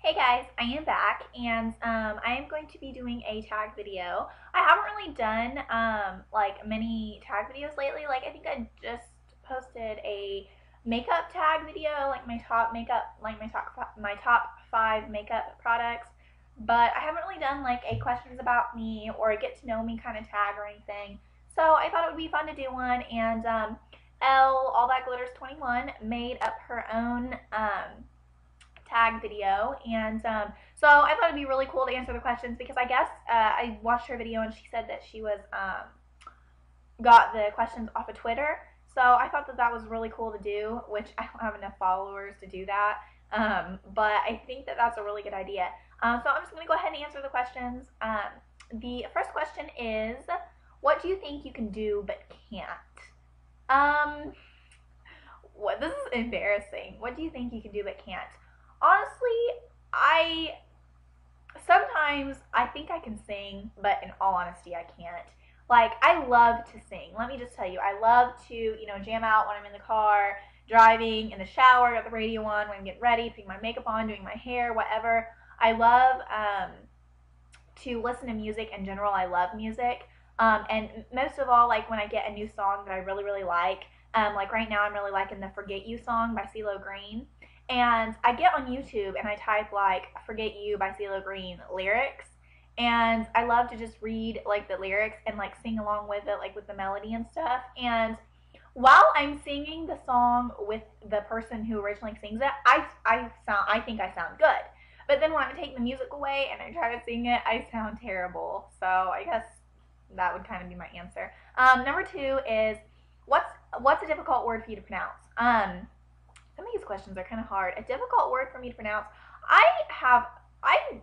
Hey guys, I am back and I am going to be doing a tag video. I haven't really done like many tag videos lately. Like I think I just posted a makeup tag video, like my top makeup, like my top 5 makeup products. But I haven't really done like a questions about me or a get to know me kind of tag or anything. So I thought it would be fun to do one. And Elle, All That Glitters 21, made up her own tag video, and so I thought it'd be really cool to answer the questions because I guess I watched her video and she said that she was got the questions off of Twitter. So I thought that that was really cool to do, which I don't have enough followers to do that. But I think that that's a really good idea. So I'm just going to go ahead and answer the questions. The first question is, what do you think you can do but can't? What, this is embarrassing. What do you think you can do but can't? Honestly, I sometimes I think I can sing, but in all honesty, I can't. Like, I love to sing. Let me just tell you, I love to, jam out when I'm in the car, driving, in the shower, got the radio on, when I'm getting ready, putting my makeup on, doing my hair, whatever. I love to listen to music in general. I love music. And most of all, like when I get a new song that I really, really like right now I'm really liking the Forget You song by CeeLo Green. And I get on YouTube and I type like Forget You by CeeLo Green lyrics. And I love to just read like the lyrics and like sing along with it, like with the melody and stuff. And while I'm singing the song with the person who originally sings it, I think I sound good. But then when I take the music away and I try to sing it, I sound terrible. So I guess that would kind of be my answer. Number 2 is what's a difficult word for you to pronounce? Some of these questions are kind of hard. A difficult word for me to pronounce. I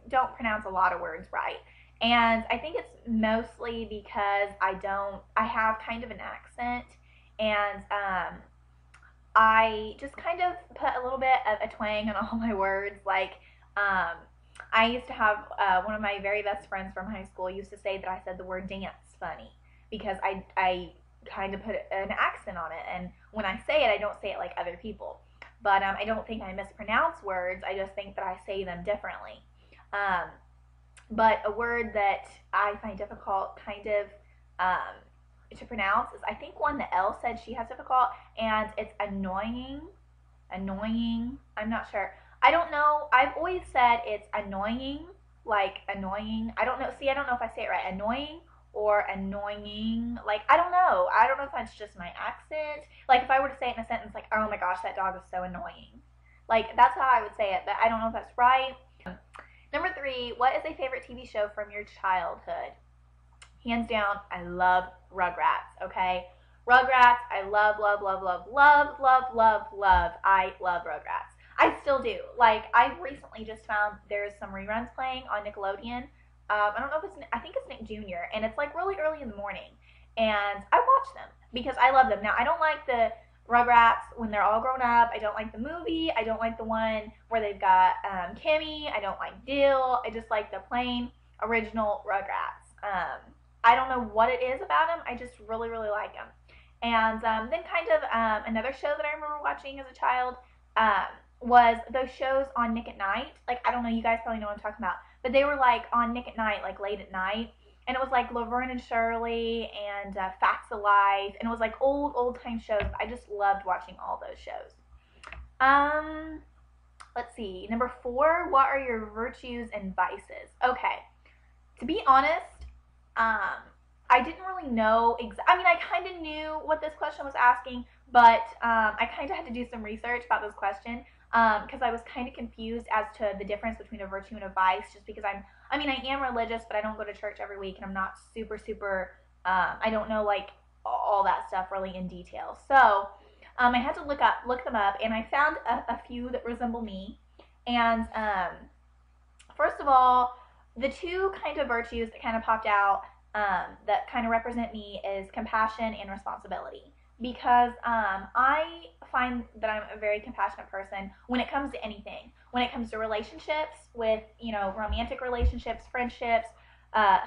don't pronounce a lot of words right. And I think it's mostly because I have kind of an accent, and I just kind of put a little bit of a twang on all my words. Like, I used to have one of my very best friends from high school used to say that I said the word dance funny because I kind of put an accent on it. And when I say it, I don't say it like other people. But I don't think I mispronounce words. I just think that I say them differently. But a word that I find difficult kind of to pronounce is, I think, one that Elle said she has difficult, and it's annoying. Annoying. I'm not sure. I don't know. I've always said it's annoying, like annoying. I don't know. See, I don't know if I say it right. Annoying or annoying. Like, I don't know. I don't know if that's just my accent. Like, if I were to say it in a sentence, like, oh my gosh, that dog is so annoying. Like, that's how I would say it, but I don't know if that's right. Number 3, what is a favorite TV show from your childhood? Hands down, I love Rugrats, okay? Rugrats, I love, love, love, love, love, love, love, love. I love Rugrats. I still do. Like, I've recently just found there's some reruns playing on Nickelodeon. I don't know if I think it's Nick Jr., and it's like really early in the morning. And I watch them because I love them. Now, I don't like the Rugrats when they're all grown up. I don't like the movie. I don't like the one where they've got Kimmy. I don't like Dill. I just like the plain original Rugrats. I don't know what it is about them. I just really, really like them. And then kind of another show that I remember watching as a child was those shows on Nick at Night. Like, I don't know, you guys probably know what I'm talking about. But they were like on Nick at Night, like late at night. And it was like Laverne and Shirley and Facts of Life. And it was like old time shows. I just loved watching all those shows. Let's see. Number 4, what are your virtues and vices? Okay. To be honest, I didn't really know. I mean, I kind of knew what this question was asking, but I kind of had to do some research about this question because I was kind of confused as to the difference between a virtue and a vice, just because I am religious, but I don't go to church every week, and I'm not super, I don't know, like, all that stuff really in detail. So I had to look them up, and I found a few that resemble me. And first of all, the 2 kind of virtues that kind of popped out that kind of represent me is compassion and responsibility. Because I find that I'm a very compassionate person when it comes to anything. When it comes to relationships, with, romantic relationships, friendships,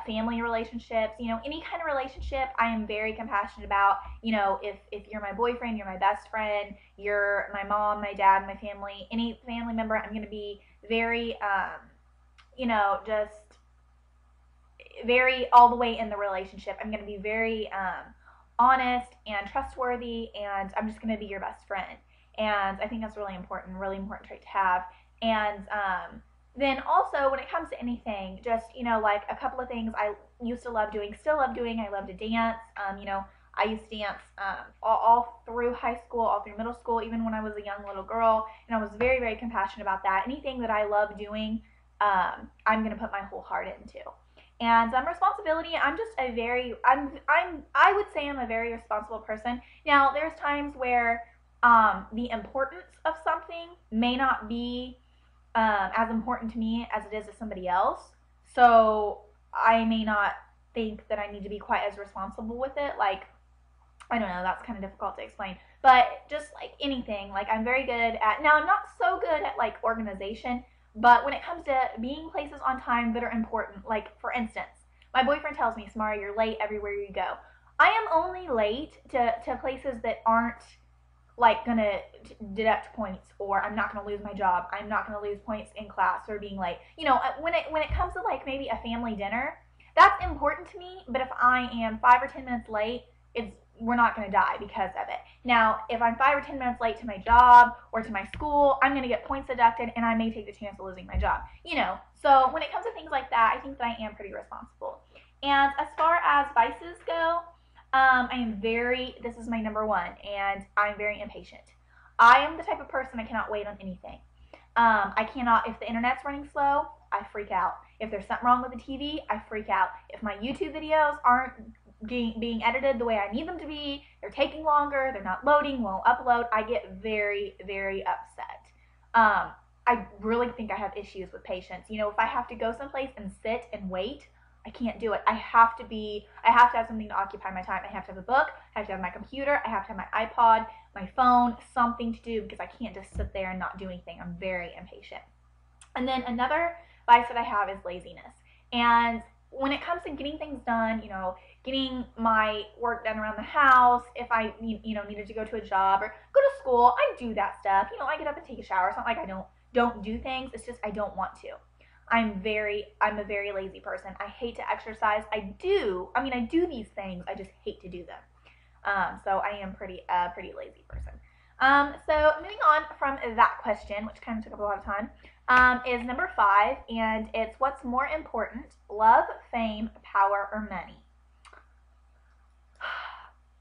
family relationships, any kind of relationship, I am very compassionate about. If you're my boyfriend, you're my best friend, you're my mom, my dad, my family, any family member, I'm going to be very, just very all the way in the relationship. I'm going to be very honest and trustworthy, and I'm just going to be your best friend. And I think that's really important trait to have. And then also, when it comes to anything, just, like a couple of things I used to love doing, still love doing. I love to dance. I used to dance all through high school, all through middle school, even when I was a young little girl. And I was very, very compassionate about that. Anything that I love doing, I'm going to put my whole heart into. And responsibility, I'm just a very, I would say I'm a very responsible person. Now, there's times where the importance of something may not be as important to me as it is to somebody else. So I may not think that I need to be quite as responsible with it. Like, I don't know, that's kind of difficult to explain. But just like anything, like I'm very good at, now I'm not so good at like organization, but when it comes to being places on time that are important, like for instance, my boyfriend tells me, Samara, you're late everywhere you go. I am only late to places that aren't like gonna deduct points, or I'm not gonna lose my job, I'm not gonna lose points in class or being late. When it comes to like maybe a family dinner, that's important to me. But if I am 5 or 10 minutes late, we're not gonna die because of it. Now, if I'm 5 or 10 minutes late to my job or to my school, I'm gonna get points deducted, and I may take the chance of losing my job. So when it comes to things like that, I think that I am pretty responsible. And as far as vices go, this is my number one, and I'm very impatient. I am the type of person I cannot wait on anything. I cannot, if the internet's running slow, I freak out. If there's something wrong with the TV, I freak out. If my YouTube videos aren't being edited the way I need them to be, they're taking longer, they're not loading, won't upload, I get very, very upset. I really think I have issues with patience. If I have to go someplace and sit and wait, I can't do it. I have to have something to occupy my time. I have to have a book, I have to have my computer, I have to have my iPod, my phone, something to do, because I can't just sit there and not do anything. I'm very impatient. And then another vice that I have is laziness. And when it comes to getting things done, getting my work done around the house, if I needed to go to a job or go to school, I do that stuff. I get up and take a shower. It's not like I don't do things. It's just I don't want to. I'm a very lazy person. I hate to exercise. I do these things. I just hate to do them. So I am pretty lazy person. So moving on from that question, which kind of took up a lot of time, is number 5, and it's what's more important, love, fame, power, or money?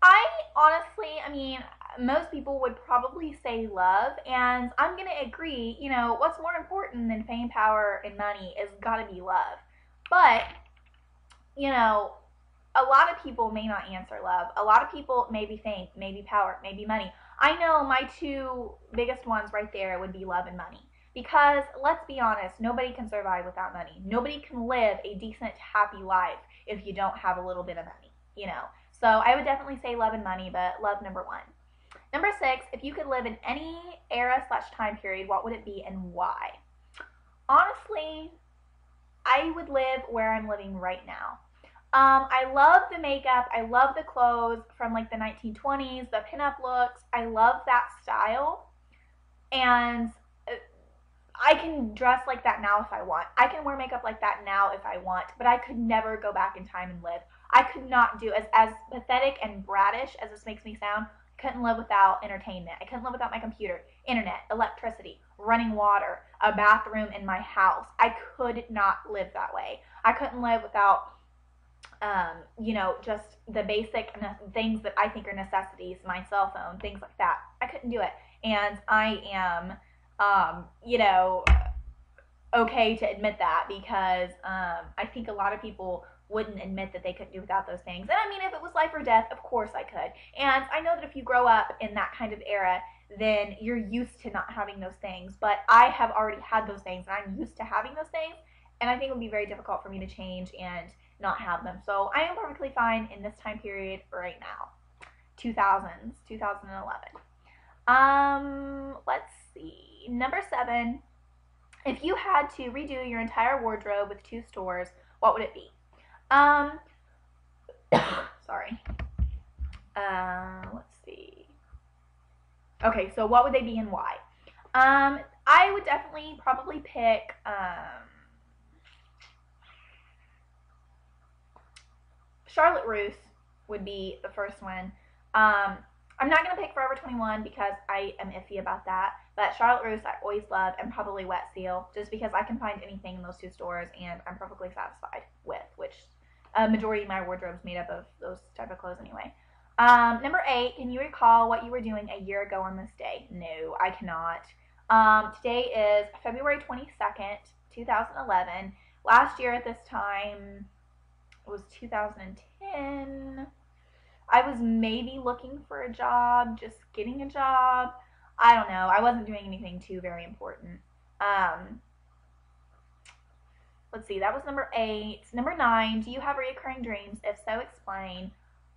I honestly, most people would probably say love, and I'm going to agree, what's more important than fame, power, and money is got to be love. But, a lot of people may not answer love. A lot of people maybe fame, maybe power, maybe money. I know my 2 biggest ones right there would be love and money. Because, let's be honest, nobody can survive without money. Nobody can live a decent, happy life if you don't have a little bit of money, So I would definitely say love and money, but love number 1. Number 6, if you could live in any era/time period, what would it be and why? Honestly, I would live where I'm living right now. I love the makeup. I love the clothes from like the 1920s, the pinup looks. I love that style. And I can dress like that now if I want. I can wear makeup like that now if I want, but I could never go back in time and live. I could not do, as pathetic and bratish as this makes me sound, I couldn't live without entertainment. I couldn't live without my computer, internet, electricity, running water, a bathroom in my house. I could not live that way. I couldn't live without, just the basic things that I think are necessities, my cell phone, things like that. I couldn't do it. And I am, okay to admit that, because I think a lot of people wouldn't admit that they couldn't do without those things. And if it was life or death, of course I could. And I know that if you grow up in that kind of era, then you're used to not having those things. But I have already had those things, and I'm used to having those things, and I think it would be very difficult for me to change and not have them. So I am perfectly fine in this time period right now. 2011. Let's see. Number 7. If you had to redo your entire wardrobe with 2 stores, what would it be? Sorry. Let's see. Okay, so what would they be and why? I would definitely probably pick Charlotte Russe would be the first one. I'm not gonna pick Forever 21 because I am iffy about that. But Charlotte Russe I always love, and probably Wet Seal, just because I can find anything in those two stores and I'm perfectly satisfied with. Which a majority of my wardrobe is made up of those type of clothes anyway. Number 8. Can you recall what you were doing a year ago on this day? No, I cannot. Today is February 22nd, 2011. Last year at this time, it was 2010. I was maybe looking for a job, just getting a job. I don't know. I wasn't doing anything too very important. Um, let's see. That was number 8. Number 9. Do you have recurring dreams? If so, explain.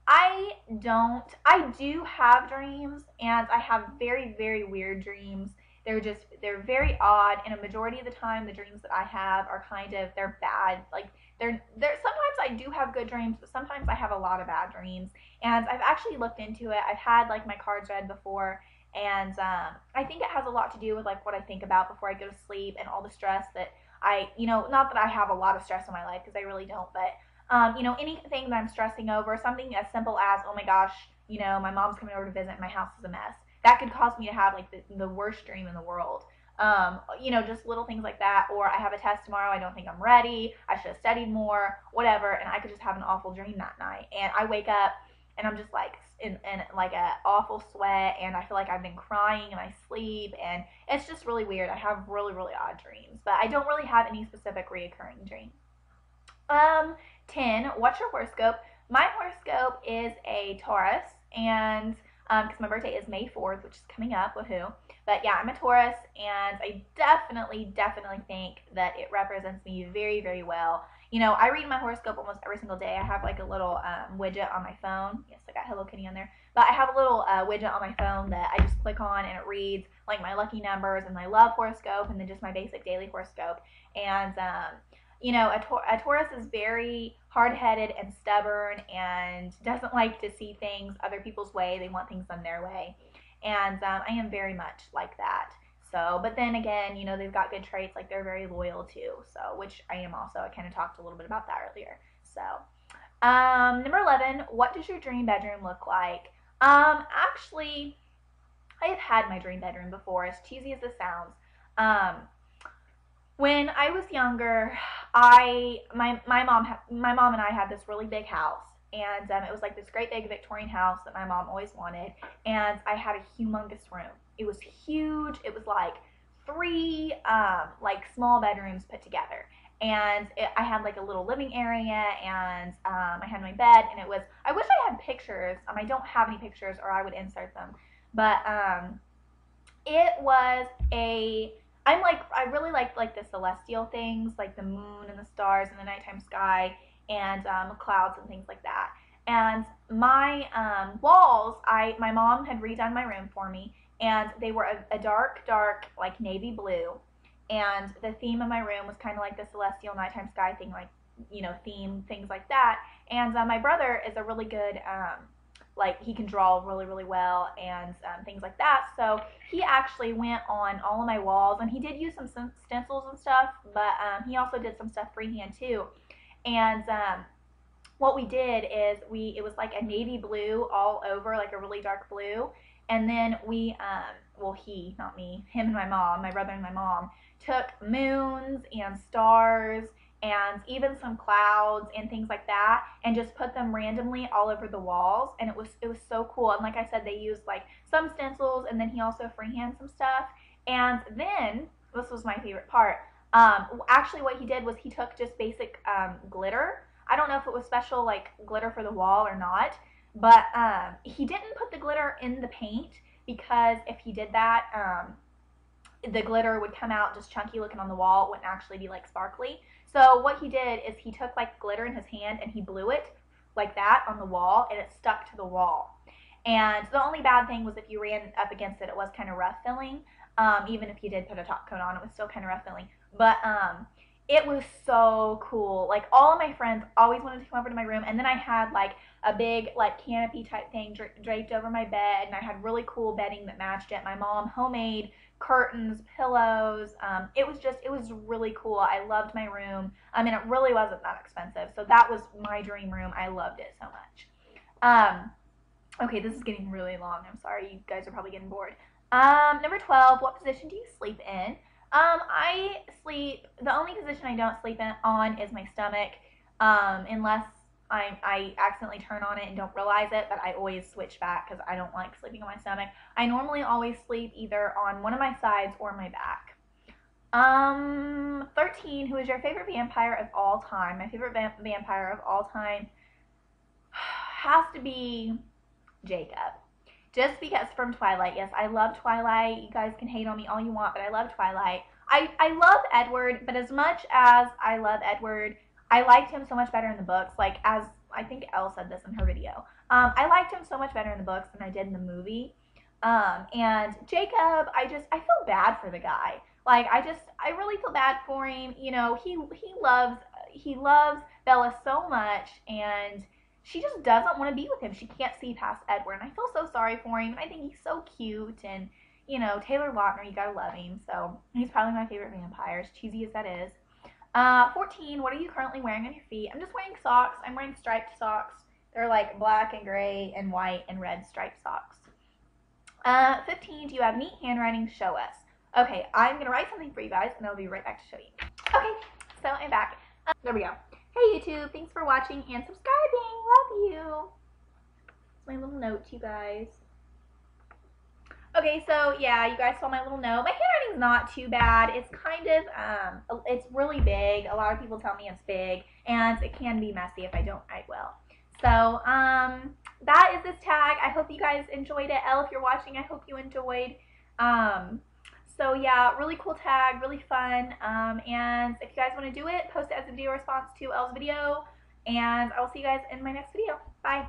I don't. I do have dreams, and I have very, very weird dreams. They're very odd, and a majority of the time, the dreams that I have are they're bad. Like they're sometimes I do have good dreams, but sometimes I have a lot of bad dreams. And I've actually looked into it. I've had like my cards read before, and I think it has a lot to do with like what I think about before I go to sleep and all the stress that not that I have a lot of stress in my life because I really don't, but anything that I'm stressing over, something as simple as, oh my gosh, my mom's coming over to visit and my house is a mess. That could cause me to have like the worst dream in the world. Just little things like that. Or I have a test tomorrow, I don't think I'm ready, I should have studied more, whatever, and I could just have an awful dream that night. And I wake up and I'm just like in like a awful sweat, and I feel like I've been crying and I sleep, and it's just really weird. I have really, really odd dreams, but I don't really have any specific reoccurring dream. 10. What's your horoscope? My horoscope is a Taurus, and because my birthday is May 4th, which is coming up, woohoo. But yeah, I'm a Taurus, and I definitely, definitely think that it represents me very, very well. I read my horoscope almost every single day. I have like a little widget on my phone. Yes, I got Hello Kitty on there. But I have a little widget on my phone that I just click on, and it reads like my lucky numbers and my love horoscope, and then just my basic daily horoscope. And a Taurus is very hard-headed and stubborn and doesn't like to see things other people's way. They want things done their way. And I am very much like that. So, but then again, they've got good traits, like they're very loyal too. So, which I am also. I kind of talked a little bit about that earlier. So, number 11, what does your dream bedroom look like? Actually, I have had my dream bedroom before, as cheesy as this sounds. When I was younger, my mom and I had this really big house, and it was like this great big Victorian house that my mom always wanted, and I had a humongous room. It was huge. It was like 3 like small bedrooms put together, and I had like a little living area, and I had my bed, and it was. I wish I had pictures. I don't have any pictures, or I would insert them, but it was a. I really like the celestial things, like the moon and the stars and the nighttime sky and clouds and things like that. And my walls, my mom had redone my room for me, and they were a dark, dark like navy blue. And the theme of my room was kind of like the celestial nighttime sky thing, like theme things like that. And my brother is a really good like he can draw really, really well and things like that. So he actually went on all of my walls, and he did use some stencils and stuff, but he also did some stuff freehand too. And what we did is it was like a navy blue all over, like a really dark blue. And then he, not me, him and my mom, my brother and my mom, took moons and stars and even some clouds and things like that, and just put them randomly all over the walls, and it was so cool. And like I said, they used like some stencils, and then he also freehand some stuff. And then this was my favorite part. Actually, what he did was he took just basic glitter. I don't know if it was special like glitter for the wall or not, but he didn't put the glitter in the paint, because if he did that, the glitter would come out just chunky looking on the wall. It wouldn't actually be like sparkly. So what he did is he took like glitter in his hand and he blew it like that on the wall, and it stuck to the wall. And the only bad thing was if you ran up against it, it was kind of rough feeling. Even if you did put a top coat on, it was still kind of rough feeling. But It was so cool. Like, all of my friends always wanted to come over to my room, and then I had like a big like canopy type thing draped over my bed, and I had really cool bedding that matched it. My mom homemade curtains, pillows. It was really cool. I loved my room. I mean, it really wasn't that expensive, so that was my dream room. I loved it so much. Um, okay, this is getting really long. I'm sorry, you guys are probably getting bored. Number 12. What position do you sleep in? I sleep. The only position I don't sleep on is my stomach, unless I accidentally turn on it and don't realize it. But I always switch back because I don't like sleeping on my stomach. I normally always sleep either on one of my sides or my back. 13. Who is your favorite vampire of all time? My favorite vampire of all time has to be Jacob. Just because from Twilight. Yes, I love Twilight. You guys can hate on me all you want, but I love Twilight. I love Edward, but as much as I love Edward, I liked him so much better in the books. Like, as I think Elle said this in her video. I liked him so much better in the books than I did in the movie. And Jacob, I feel bad for the guy. Like, I really feel bad for him. You know, he loves Bella so much, and she just doesn't want to be with him. She can't see past Edward, and I feel so sorry for him. And I think he's so cute, and you know, Taylor Lautner, you gotta love him. So he's probably my favorite vampire, as cheesy as that is. 14. What are you currently wearing on your feet? I'm just wearing socks. I'm wearing striped socks. They're like black and gray and white and red striped socks. 15. Do you have neat handwriting? Show us. Okay, I'm gonna write something for you guys, and I'll be right back to show you. Okay, so I'm back. There we go. Hey YouTube, thanks for watching and subscribing. Love you. It's my little note to you guys. Okay, so yeah, you guys saw my little note. My handwriting's not too bad. It's kind of, it's really big. A lot of people tell me it's big, and it can be messy. If I don't write well. So, that is this tag. I hope you guys enjoyed it. Elle, if you're watching, I hope you enjoyed. So yeah, really cool tag, really fun. And if you guys want to do it, post it as a video response to Elle's video. And I will see you guys in my next video. Bye.